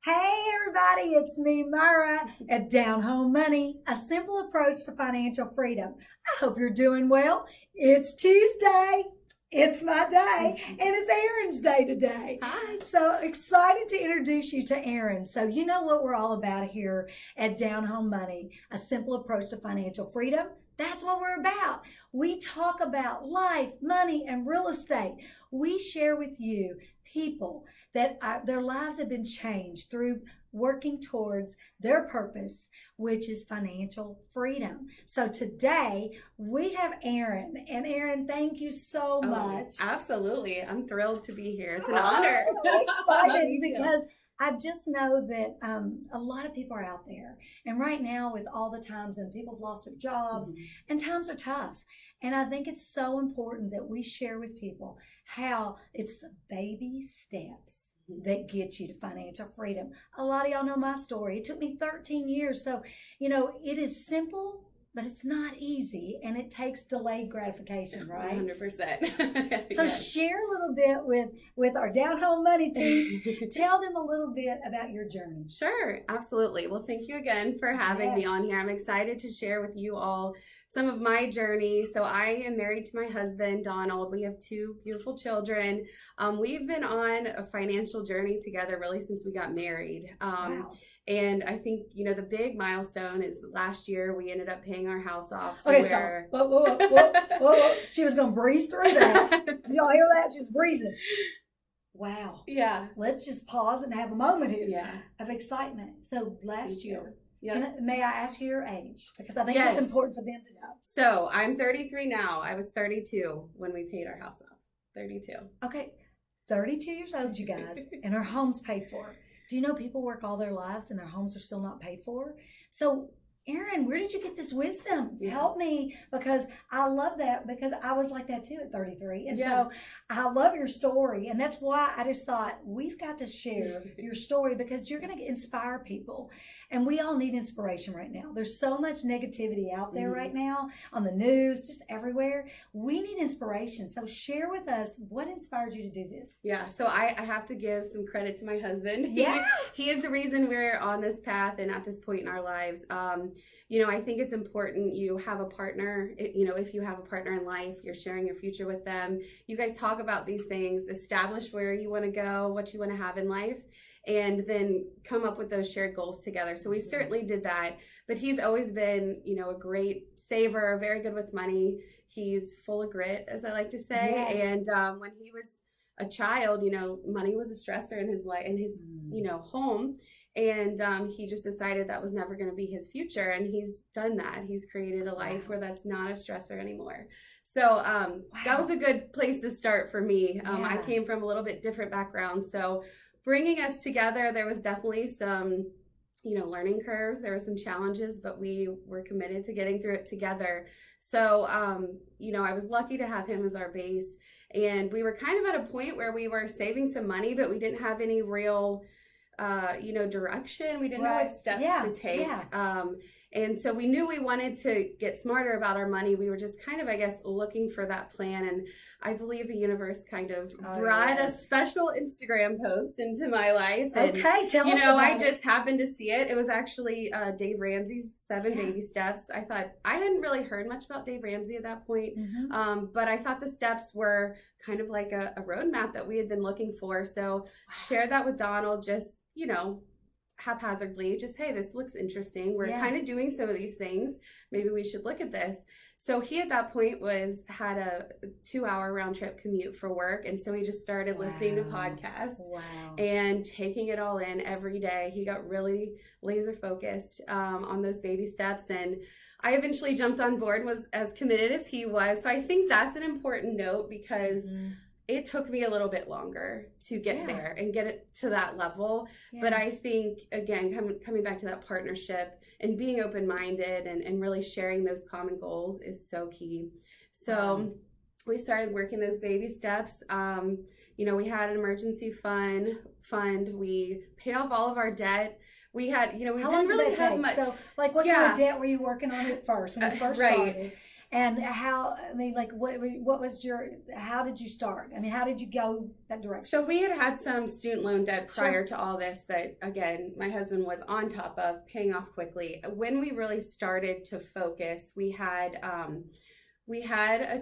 Hey everybody, it's me, Myra, at Down Home Money, a simple approach to financial freedom. I hope you're doing well. It's Tuesday. It's my day, and it's Erin's day today. Hi. So excited to introduce you to Erin. So you know what we're all about here at Down Home Money, a simple approach to financial freedom. That's what we're about. We talk about life, money, and real estate. We share with you people that their lives have been changed through working towards their purpose, which is financial freedom. So today we have Erin, and Erin, thank you so much. Absolutely. I'm thrilled to be here. It's an honor. I'm excited because I just know that a lot of people are out there, and right now with all the times and people have lost their jobs, and times are tough. And I think it's so important that we share with people how it's the baby steps that get you to financial freedom. A lot of y'all know my story. It took me 13 years. So, it is simple, but it's not easy, and it takes delayed gratification, right? 100%. So Yes. share a little bit with our Down Home Money peeps. Tell them a little bit about your journey. Sure, absolutely. Well, thank you again for having me Yes. on here. I'm excited to share with you all some of my journey. So I am married to my husband, Donald. We have two beautiful children. We've been on a financial journey together really since we got married. Wow. And I think, the big milestone is last year we ended up paying our house off. Okay, so whoa. She was going to breeze through that. Did y'all hear that? She was breezing. Wow. Yeah. Let's just pause and have a moment here Yeah. of excitement. So last year, Yeah. may I ask you your age? Because I think Yes. it's important for them to know. So I'm 33 now. I was 32 when we paid our house off. 32. Okay, 32 years old, you guys, and our home's paid for. Do you know people work all their lives and their homes are still not paid for? So, Erin, where did you get this wisdom? Yeah. Help me, because I love that, because I was like that too at 33. And Yeah. so I love your story. And that's why I just thought we've got to share your story, because you're going to inspire people. And we all need inspiration right now. There's so much negativity out there right now on the news, just everywhere. We need inspiration. So share with us what inspired you to do this. Yeah, so I have to give some credit to my husband. Yeah. He is the reason we're on this path and at this point in our lives. I think it's important you have a partner. If you have a partner in life, you're sharing your future with them. You guys talk about these things, establish where you want to go, what you want to have in life, and then come up with those shared goals together. So we certainly did that. But he's always been, a great saver, very good with money. He's full of grit, as I like to say. Yes. And when he was a child, money was a stressor in his life, in his, home. And he just decided that was never going to be his future. And he's done that. He's created a life where that's not a stressor anymore. So that was a good place to start for me. I came from a little bit different background. So bringing us together, there was definitely some, learning curves. There were some challenges, but we were committed to getting through it together. So, I was lucky to have him as our base. And we were kind of at a point where we were saving some money, but we didn't have any real direction. We didn't know what steps to take. And so we knew we wanted to get smarter about our money. We were just kind of, I guess, looking for that plan. And I believe the universe kind of brought a special Instagram post into my life. And, Okay, tell us about I it. just happened to see it. It was actually Dave Ramsey's 7 Baby Steps. I thought, I hadn't really heard much about Dave Ramsey at that point. But I thought the steps were kind of like a roadmap that we had been looking for. So shared that with Donald, just, haphazardly, just, hey, this looks interesting. We're kind of doing some of these things. Maybe we should look at this. So he at that point had a 2-hour round trip commute for work. And so he just started listening to podcasts and taking it all in every day. He got really laser focused on those baby steps. And I eventually jumped on board, was as committed as he was. So I think that's an important note, because it took me a little bit longer to get there and get it to that level. But I think, again, coming back to that partnership and being open-minded and really sharing those common goals is so key. So we started working those baby steps. We had an emergency fund. We paid off all of our debt. We had, we How didn't long did really that have take? much. So, what kind of debt were you working on at first when you first started? And how did you start? I mean, how did you go that direction? So we had some student loan debt prior to all this that, again, my husband was on top of paying off quickly. When we really started to focus, we had a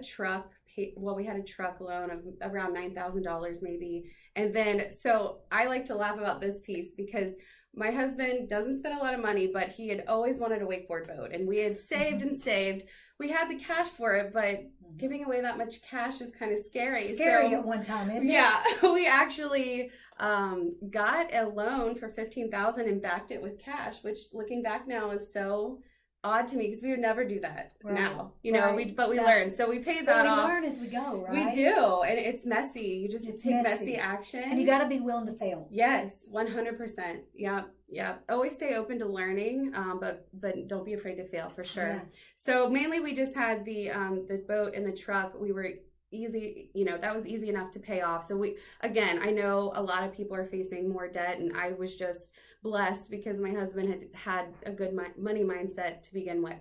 truck. We had a truck loan of around $9,000 maybe. And then, so I like to laugh about this piece because my husband doesn't spend a lot of money, but he had always wanted a wakeboard boat, and we had saved and saved. We had the cash for it, but giving away that much cash is kind of scary. Scary at one time, isn't it? Yeah, we actually got a loan for $15,000 and backed it with cash, which looking back now is so odd to me because we would never do that now, you know. We learned, so we paid that off. We learn as we go, right? We do, and it's messy. You just take messy action, and you got to be willing to fail. Yes, 100%. Yeah. Always stay open to learning, but don't be afraid to fail for sure. Yeah. So mainly we just had the boat and the truck. We were easy, you know, that was easy enough to pay off. So I know a lot of people are facing more debt, and I was just blessed because my husband had a good money mindset to begin with.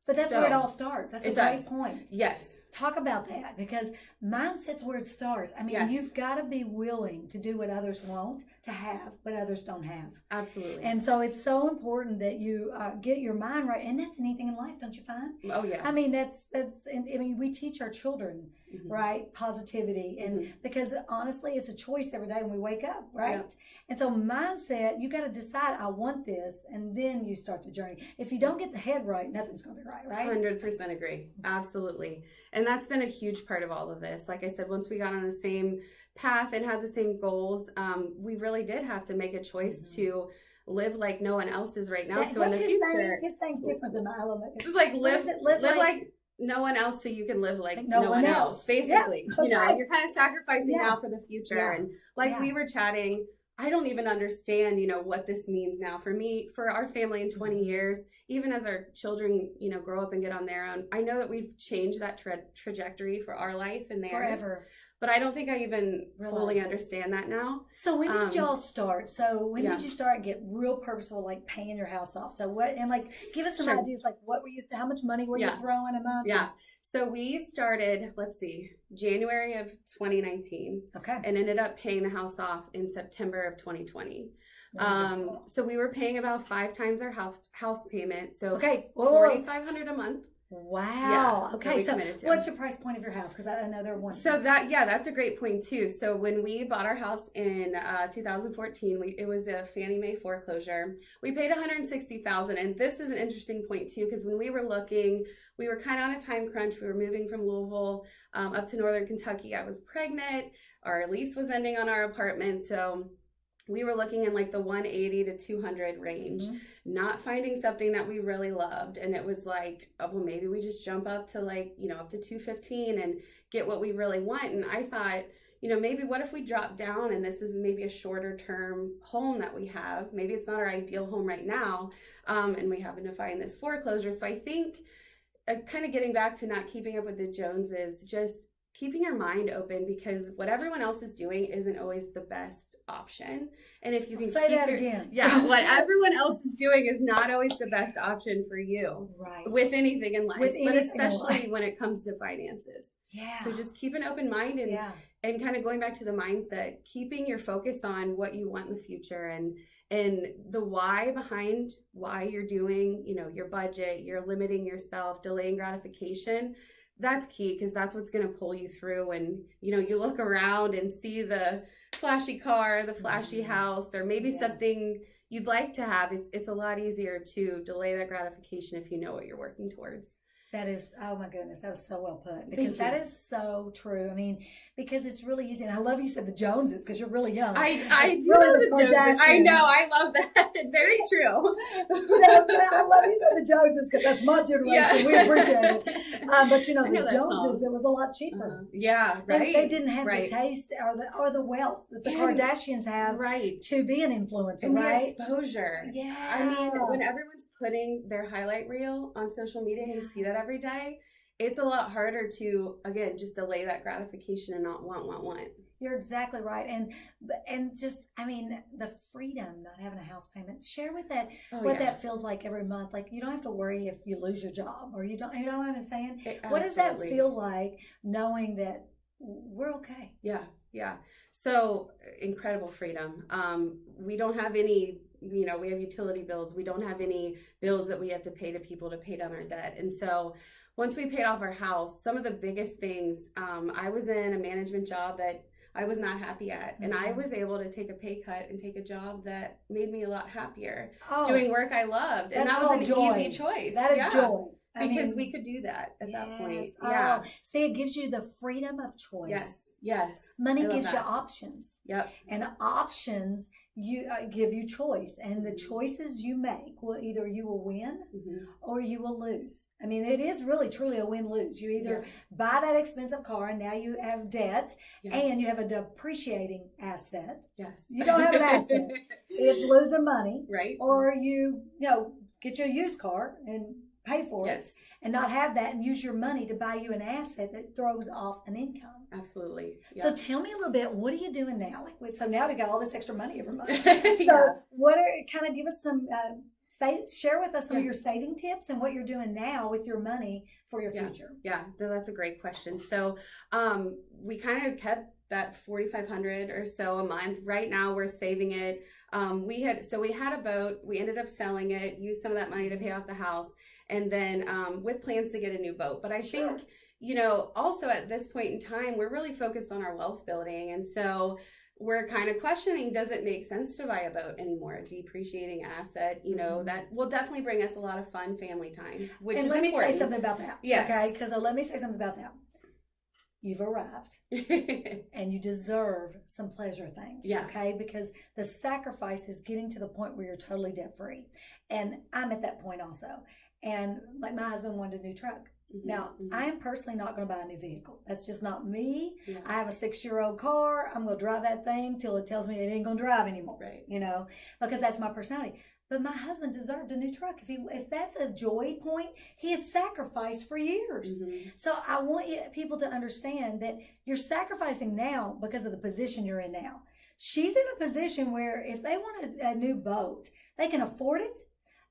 But that's where it all starts. That's a great point. Yes. Talk about that, because mindset's where it starts. I mean, you've got to be willing to do what others want to have, but others don't have. Absolutely. And so it's so important that you get your mind right, and that's anything in life, don't you find? Oh yeah. I mean, we teach our children, right, positivity, and because honestly, it's a choice every day when we wake up, right? Yep. And so mindset, you got to decide, I want this, and then you start the journey. If you don't get the head right, nothing's going to be right, right? 100% agree. Absolutely. And that's been a huge part of all of this. Like I said, once we got on the same path and had the same goals, we really did have to make a choice to live like no one else is right now. So in the future, his thing's different than my element. It's like live like no one else, so you can live like no one else. Basically, you know, you're kind of sacrificing now for the future. And like we were chatting, I don't even understand, you know, what this means now for me, for our family in 20 years, even as our children, you know, grow up and get on their own. I know that we've changed that trajectory for our life and theirs. Forever. But I don't think I even fully understand that now. So when did y'all start? So when did you start and get real purposeful, like paying your house off? So what, and like, give us some ideas, like how much money were you throwing a month? Yeah. So we started, January of 2019. Okay. And ended up paying the house off in September of 2020. So we were paying about 5 times our house payment. So $4,500 a month. Wow. Yeah, okay. So what's your price point of your house? Because I know there one. So that's a great point too. So when we bought our house in 2014, it was a Fannie Mae foreclosure. We paid $160,000, and this is an interesting point too, because when we were looking, we were kind of on a time crunch. We were moving from Louisville up to Northern Kentucky. I was pregnant. Our lease was ending on our apartment, so we were looking in like the 180 to 200 range, not finding something that we really loved. And it was like, oh, well, maybe we just jump up to up to 215 and get what we really want. And I thought, maybe what if we drop down and this is maybe a shorter term home that we have. Maybe it's not our ideal home right now. And we happen to find this foreclosure. So I think kind of getting back to not keeping up with the Joneses, just keeping your mind open, because what everyone else is doing isn't always the best option. And if you can say that again. Yeah, what everyone else is doing is not always the best option for you. Right. With anything in life, but especially when it comes to finances. Yeah. So just keep an open mind and kind of going back to the mindset, keeping your focus on what you want in the future and the why behind why you're doing, your budget, you're limiting yourself, delaying gratification. That's key, because that's what's going to pull you through. And, you look around and see the flashy car, the flashy house, or maybe something you'd like to have. It's a lot easier to delay that gratification if you know what you're working towards. That is, oh my goodness, that was so well put, because that is so true. I mean, because it's really easy. And I love you said the Joneses, because you're really young. I do love the Joneses. I know, I love that. Very true. I love you said the Joneses, because that's my generation. Yeah. We appreciate it. But the Joneses, it was a lot cheaper. Yeah, right. They didn't have the taste or the wealth that the Kardashians have to be an influencer, and the exposure. Yeah. I mean, when everyone's putting their highlight reel on social media and you see that every day, it's a lot harder to, again, just delay that gratification and not want. You're exactly right. And just, I mean, the freedom, not having a house payment. Share with that what that feels like every month. Like, you don't have to worry if you lose your job or you know what I'm saying? What does that feel like knowing that we're okay? Yeah. So incredible freedom. We don't have any, we have utility bills. We don't have any bills that we have to pay to people to pay down our debt. And so once we paid off our house, some of the biggest things, I was in a management job that I was not happy at. And I was able to take a pay cut and take a job that made me a lot happier, doing work I loved. And that was an easy choice. That is joy. Because we could do that at that point. Yeah. See, it gives you the freedom of choice. Yes. Money gives you options. Yep. And options give you choice. And the choices you make will either you will win or you will lose. I mean, it is really truly a win-lose. You either buy that expensive car and now you have debt and you have a depreciating asset. Yes. You don't have an asset. It's losing money. Right. Or you get your used car and pay for it and not have that and use your money to buy you an asset that throws off an income. Absolutely. Yep. So tell me a little bit, what are you doing now? So now we got all this extra money every month. So kind of give us some, share with us some of your saving tips and what you're doing now with your money for your future. Yeah, that's a great question. So we kind of kept that $4,500 or so a month. Right now we're saving it. We had a boat. We ended up selling it, used some of that money to pay off the house, and then with plans to get a new boat. But I think, also at this point in time, we're really focused on our wealth building. And so we're kind of questioning, does it make sense to buy a boat anymore? A depreciating asset, that will definitely bring us a lot of fun family time, which is important. And let me say something about that. Yes. Okay, because let me say something about that. You've arrived and you deserve some pleasure things. Okay, because the sacrifice is getting to the point where you're totally debt free. And I'm at that point also. And like my husband wanted a new truck. Now, I am personally not going to buy a new vehicle. That's just not me. I have a 6-year-old car. I'm going to drive that thing till it tells me it ain't going to drive anymore. Right. Because that's my personality. But my husband deserved a new truck. If that's a joy point, he has sacrificed for years. So I want people to understand that you're sacrificing now because of the position you're in now. She's in a position where if they want a new boat, they can afford it.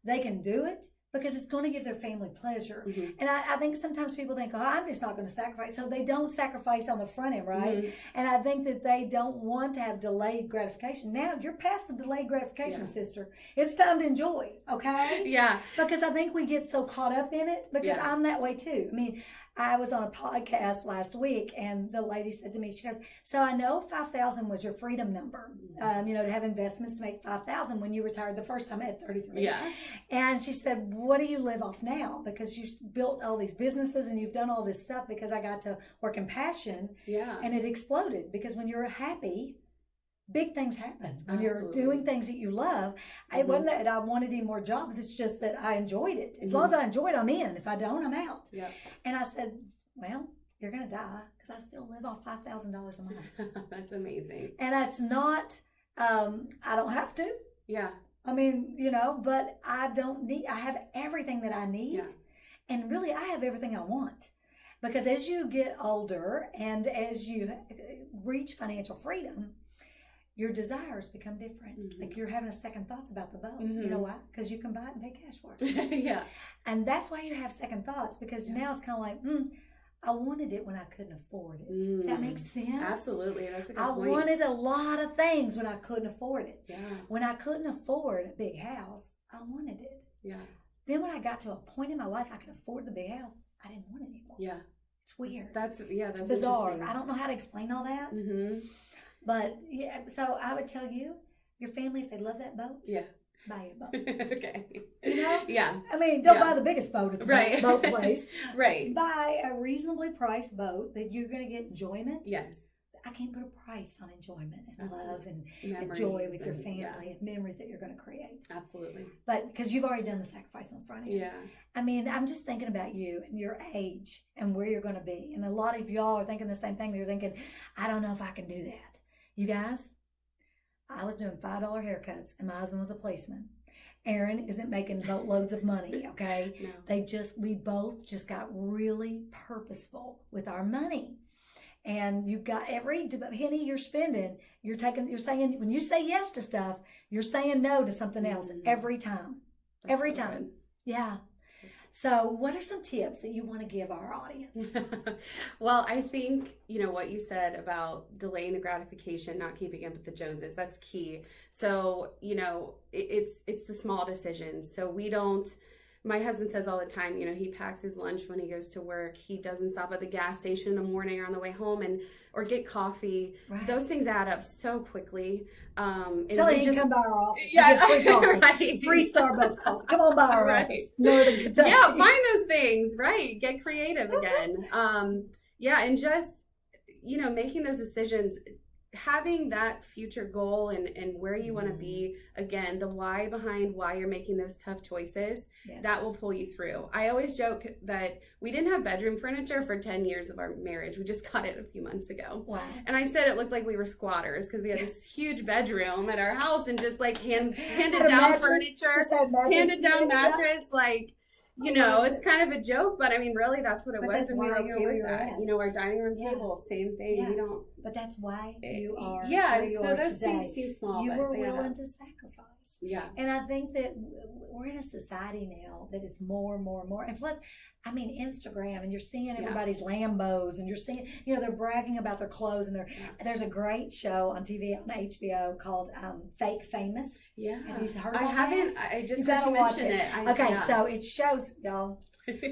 They can do it. Because it's going to give their family pleasure. And I think sometimes people think, I'm just not going to sacrifice. So they don't sacrifice on the front end, right? And I think that they don't want to have delayed gratification. Now you're past the delayed gratification, sister. It's time to enjoy, okay? Yeah. Because I think we get so caught up in it because I'm that way too. I mean, I was on a podcast last week and the lady said to me, she goes, so I know 5,000 was your freedom number, to have investments to make 5,000 when you retired the first time at 33. Yeah. And she said, what do you live off now? Because you built all these businesses and you've done all this stuff because I got to work in passion. Yeah. And it exploded because when you're happy, big things happen. When you're doing things that you love, it wasn't that I wanted any more jobs. It's just that I enjoyed it. As long as I enjoy it, I'm in. If I don't, I'm out. Yeah. And I said, well, you're going to die because I still live off $5,000 a month. That's amazing. And it's not, I don't have to. Yeah. I mean, but I have everything that I need. Yeah. And really, I have everything I want. Because as you get older and as you reach financial freedom, your desires become different. Like you're having a second thoughts about the boat. You know why? Because you can buy it and pay cash for it. Yeah. And that's why you have second thoughts, because now it's kind of like, I wanted it when I couldn't afford it. Does that make sense? Absolutely. That's a good point. I wanted a lot of things when I couldn't afford it. Yeah. When I couldn't afford a big house, I wanted it. Yeah. Then when I got to a point in my life I could afford the big house, I didn't want it anymore. Yeah. It's weird. That's bizarre. I don't know how to explain all that. But yeah, so I would tell you, your family, if they love that boat, buy a boat. Okay. Yeah. I mean, don't buy the biggest boat at the boat place. Right. Buy a reasonably priced boat that you're going to get enjoyment. Yes. I can't put a price on enjoyment and love and joy with your family and memories that you're going to create. Absolutely. But because you've already done the sacrifice on the front end. Yeah. I mean, I'm just thinking about you and your age and where you're going to be. And a lot of y'all are thinking the same thing. They're thinking, I don't know if I can do that. You guys, I was doing $5 haircuts and my husband was a policeman. Erin isn't making boatloads of money, okay? No. We both just got really purposeful with our money. And you've got every penny you're spending, you're saying, when you say yes to stuff, you're saying no to something else every time. That's every so time. good. Yeah. So what are some tips that you want to give our audience? Well, I think, what you said about delaying the gratification, not keeping up with the Joneses, that's key. So, it's the small decisions. So my husband says all the time, he packs his lunch when he goes to work. He doesn't stop at the gas station in the morning or on the way home or get coffee. Right. Those things add up so quickly. Until you come by our office. Yeah, get free coffee. Right. Free Starbucks coffee. Come on by our office. Northern Kentucky. Yeah, find those things, right? Get creative again. And just, making those decisions, having that future goal and where you want to be, again, the why behind why you're making those tough choices, that will pull you through. I always joke that we didn't have bedroom furniture for 10 years of our marriage. We just got it a few months ago. Wow. And I said it looked like we were squatters because we had this huge bedroom at our house and just like handed down furniture, handed down mattress, like, it's kind of a joke, but I mean, really, that's what it was, and we were okay with that. Our dining room table, same thing. Yeah. We don't. But that's why you are. Yeah. Where you so are those today. things seem small. You but were they add willing up. to sacrifice. Yeah. And I think that we're in a society now that it's more and more and more. And plus, I mean, Instagram, and you're seeing everybody's Lambos, and you're seeing, they're bragging about their clothes, and there's a great show on TV on HBO called Fake Famous. Yeah. Have you heard about I haven't. that? I just you gotta watch it. Okay, so it shows, y'all.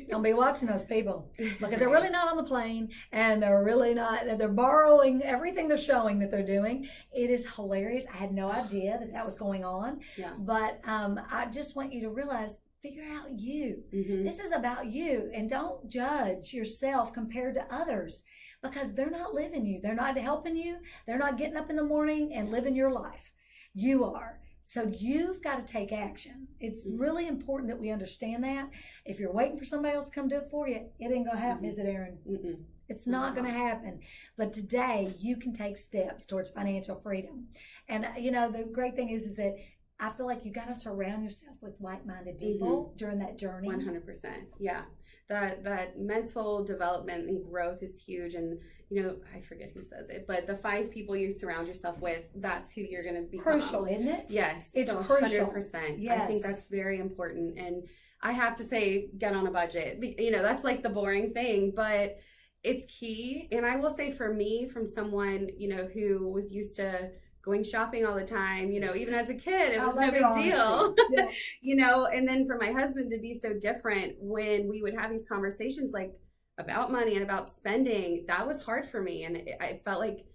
Don't be watching those people because they're really not on the plane, and they're really not. They're borrowing everything they're showing that they're doing. It is hilarious. I had no idea that was going on. Yeah. But I just want you to realize, figure out you. Mm-hmm. This is about you, and don't judge yourself compared to others because they're not living you. They're not helping you. They're not getting up in the morning and living your life. You are. So you've got to take action. It's really important that we understand that. If you're waiting for somebody else to come do it for you, it ain't going to happen, is it, Erin? Mm-mm. It's not going to happen. But today, you can take steps towards financial freedom. And, the great thing is that I feel like you got to surround yourself with like-minded people during that journey. 100%. Yeah. That mental development and growth is huge. And, I forget who says it, but the 5 people you surround yourself with, that's who you're going to become. Crucial, isn't it? Yes. It's so crucial. 100%. Yes. I think that's very important. And I have to say, get on a budget. That's like the boring thing, but it's key. And I will say for me, from someone, who was used to going shopping all the time, even as a kid, it was no big deal, Yeah. And then for my husband to be so different when we would have these conversations like about money and about spending, that was hard for me. And I felt like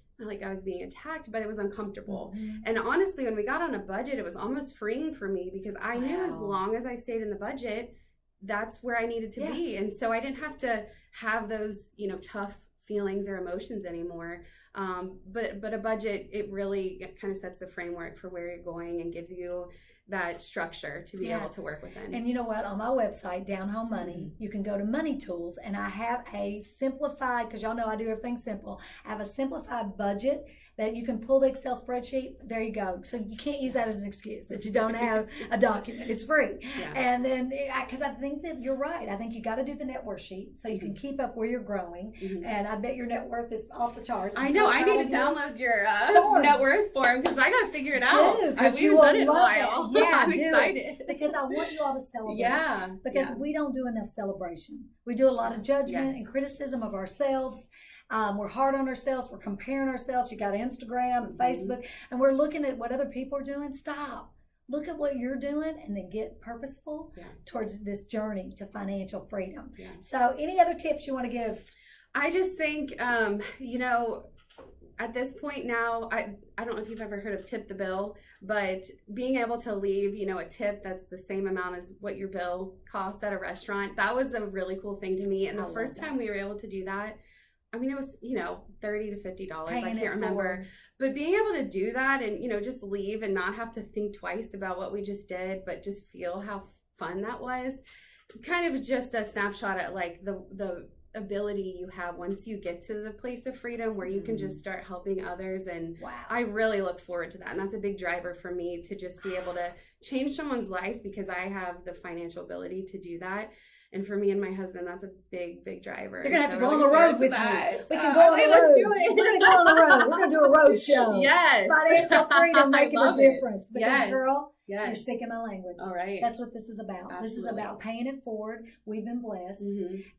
I was being attacked, but it was uncomfortable. Mm-hmm. And honestly, when we got on a budget, it was almost freeing for me because I knew as long as I stayed in the budget, that's where I needed to be. And so I didn't have to have those, tough feelings or emotions anymore. But a budget, it really kind of sets the framework for where you're going and gives you that structure to be able to work within. And you know what? On my website, Down Home Money, you can go to Money Tools, and I have a simplified, because y'all know I do everything simple. I have a simplified budget that you can pull the Excel spreadsheet. There you go. So you can't use that as an excuse that you don't have a document. It's free. Yeah. And then, because I think that you're right. I think you got to do the net worth sheet so you can keep up where you're growing. And I bet your net worth is off the charts. I know. I need to download your net worth form because I got to figure it out. We haven't done it in a while. Yeah, I'm excited. Because I want you all to celebrate. Yeah. Because we don't do enough celebration. We do a lot of judgment and criticism of ourselves. We're hard on ourselves. We're comparing ourselves. You got Instagram and Facebook, and we're looking at what other people are doing. Stop. Look at what you're doing, and then get purposeful towards this journey to financial freedom. Yeah. So, any other tips you want to give? I just think, at this point now, I don't know if you've ever heard of tip the bill, but being able to leave, a tip that's the same amount as what your bill costs at a restaurant, that was a really cool thing to me. And the first time we were able to do that, I mean, it was, $30 to $50. I can't remember. But being able to do that and, just leave and not have to think twice about what we just did, but just feel how fun that was, kind of just a snapshot at like the ability you have once you get to the place of freedom where you can just start helping others. And I really look forward to that. And that's a big driver for me to just be able to change someone's life because I have the financial ability to do that. And for me and my husband, that's a big, big driver. You're going to have So to go we're on the road looking with forward to me. that. We can go on the Okay, let's road. do it. We're going to go on the road. We're going to do a road show. Yes. Financial freedom making a love it. difference. Because, Yes. girl, Yes. you're speaking my language. All right. That's what this is about. Absolutely. This is about paying it forward. We've been blessed,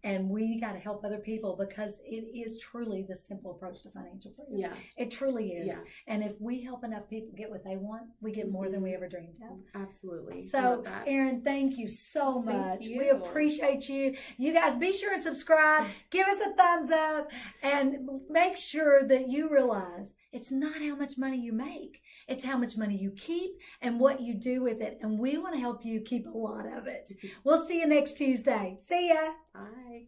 and we got to help other people because it is truly the simple approach to financial freedom. Yeah. It truly is. Yeah. And if we help enough people get what they want, we get more than we ever dreamed of. Absolutely. I So, love that. Erin, thank you so Thank much. you. We appreciate you. You guys, be sure and subscribe. Give us a thumbs up, and make sure that you realize it's not how much money you make. It's how much money you keep and what you do with it. And we want to help you keep a lot of it. We'll see you next Tuesday. See ya. Bye.